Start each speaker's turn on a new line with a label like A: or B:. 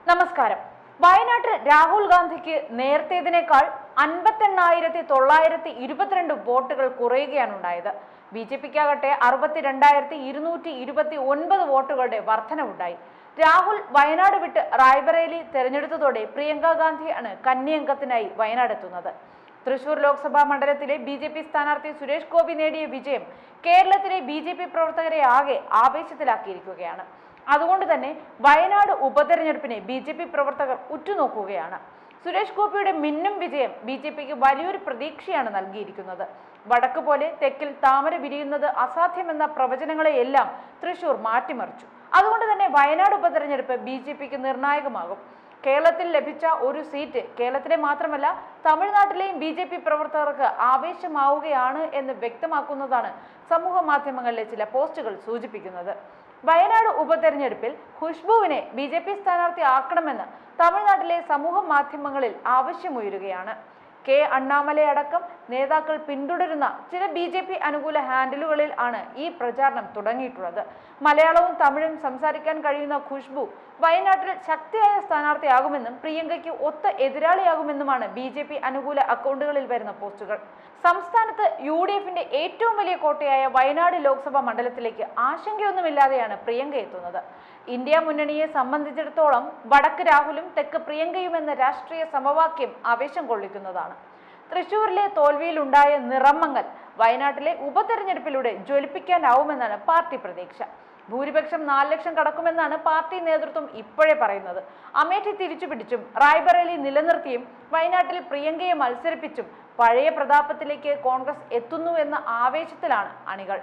A: നമസ്കാരം. വയനാട്ടിൽ രാഹുൽ ഗാന്ധിക്ക് നേരത്തേതിനേക്കാൾ 58,922 വോട്ടുകൾ കുറയുകയാണ് ഉണ്ടായത്. ബി ജെ പിക്കാകട്ടെ 62,229 വോട്ടുകളുടെ വർധനവുണ്ടായി. രാഹുൽ വയനാട് വിട്ട് റായ്ബറേലി തെരഞ്ഞെടുത്തതോടെ പ്രിയങ്ക ഗാന്ധിയാണ് കന്നി അംഗത്തിനായി വയനാടെത്തുന്നത്. തൃശൂർ ലോക്സഭാ മണ്ഡലത്തിലെ ബി ജെ പി സ്ഥാനാർത്ഥി സുരേഷ് ഗോപി നേടിയ വിജയം കേരളത്തിലെ ബി ജെ പി പ്രവർത്തകരെ ആകെ ആവേശത്തിലാക്കിയിരിക്കുകയാണ്. അതുകൊണ്ട് തന്നെ വയനാട് ഉപതെരഞ്ഞെടുപ്പിനെ ബി ജെ പി പ്രവർത്തകർ ഉറ്റുനോക്കുകയാണ്. സുരേഷ് ഗോപിയുടെ മിന്നും വിജയം ബി ജെ പിക്ക് വലിയൊരു പ്രതീക്ഷയാണ് നൽകിയിരിക്കുന്നത്. വടക്ക് പോലെ തെക്കിൽ താമര വിരിയുന്നത് അസാധ്യമെന്ന പ്രവചനങ്ങളെയെല്ലാം തൃശൂർ മാറ്റിമറിച്ചു. അതുകൊണ്ട് തന്നെ വയനാട് ഉപതെരഞ്ഞെടുപ്പ് ബി ജെ പിക്ക് നിർണായകമാകും. കേരളത്തിൽ ലഭിച്ച ഒരു സീറ്റ് കേരളത്തിലെ മാത്രമല്ല തമിഴ്നാട്ടിലെയും ബി ജെ പി പ്രവർത്തകർക്ക് ആവേശമാവുകയാണ് എന്ന് വ്യക്തമാക്കുന്നതാണ് സമൂഹ മാധ്യമങ്ങളിലെ ചില പോസ്റ്റുകൾ സൂചിപ്പിക്കുന്നത്. വയനാട് ഉപതെരഞ്ഞെടുപ്പിൽ ഖുഷ്ബുവിനെ ബി ജെ പി സ്ഥാനാർത്ഥി ആക്കണമെന്ന് തമിഴ്നാട്ടിലെ സമൂഹ മാധ്യമങ്ങളിൽ ആവശ്യമുയരുകയാണ്. കെ അണ്ണാമലൈ അടക്കം നേതാക്കൾ പിന്തുടരുന്ന ചില ബി ജെ പി അനുകൂല ഹാൻഡിലുകളിൽ ആണ് ഈ പ്രചാരണം തുടങ്ങിയിട്ടുള്ളത്. മലയാളവും തമിഴും സംസാരിക്കാൻ കഴിയുന്ന ഖുഷ്ബു വയനാട്ടിൽ ശക്തിയായ സ്ഥാനാർത്ഥിയാകുമെന്നും പ്രിയങ്കയ്ക്ക് ഒത്ത എതിരാളിയാകുമെന്നുമാണ് ബി ജെ പി അനുകൂല അക്കൗണ്ടുകളിൽ വരുന്ന പോസ്റ്റുകൾ. സംസ്ഥാനത്ത് യു ഡി എഫിന്റെ ഏറ്റവും വലിയ കോട്ടയായ വയനാട് ലോക്സഭാ മണ്ഡലത്തിലേക്ക് ആശങ്കയൊന്നുമില്ലാതെയാണ് പ്രിയങ്ക എത്തുന്നത്. ഇന്ത്യ മുന്നണിയെ സംബന്ധിച്ചിടത്തോളം വടക്ക് രാഹുലും തെക്ക് പ്രിയങ്കയും എന്ന രാഷ്ട്രീയ സമവാക്യം ആവേശം കൊള്ളിക്കുന്നതാണ്. തൃശൂരിലെ തോൽവിയിലുണ്ടായ നിറമങ്ങൽ വയനാട്ടിലെ ഉപതെരഞ്ഞെടുപ്പിലൂടെ ജ്വലിപ്പിക്കാനാവുമെന്നാണ് പാർട്ടി പ്രതീക്ഷ. ഭൂരിപക്ഷം 4 ലക്ഷം കടക്കുമെന്നാണ് പാർട്ടി നേതൃത്വം ഇപ്പോഴേ പറയുന്നത്. അമേഠി തിരിച്ചുപിടിച്ചും റായ്ബറേലി നിലനിർത്തിയും വയനാട്ടിൽ പ്രിയങ്കയെ മത്സരിപ്പിച്ചും പഴയ പ്രതാപത്തിലേക്ക് കോൺഗ്രസ് എത്തുന്നു എന്ന ആവേശത്തിലാണ് അണികൾ.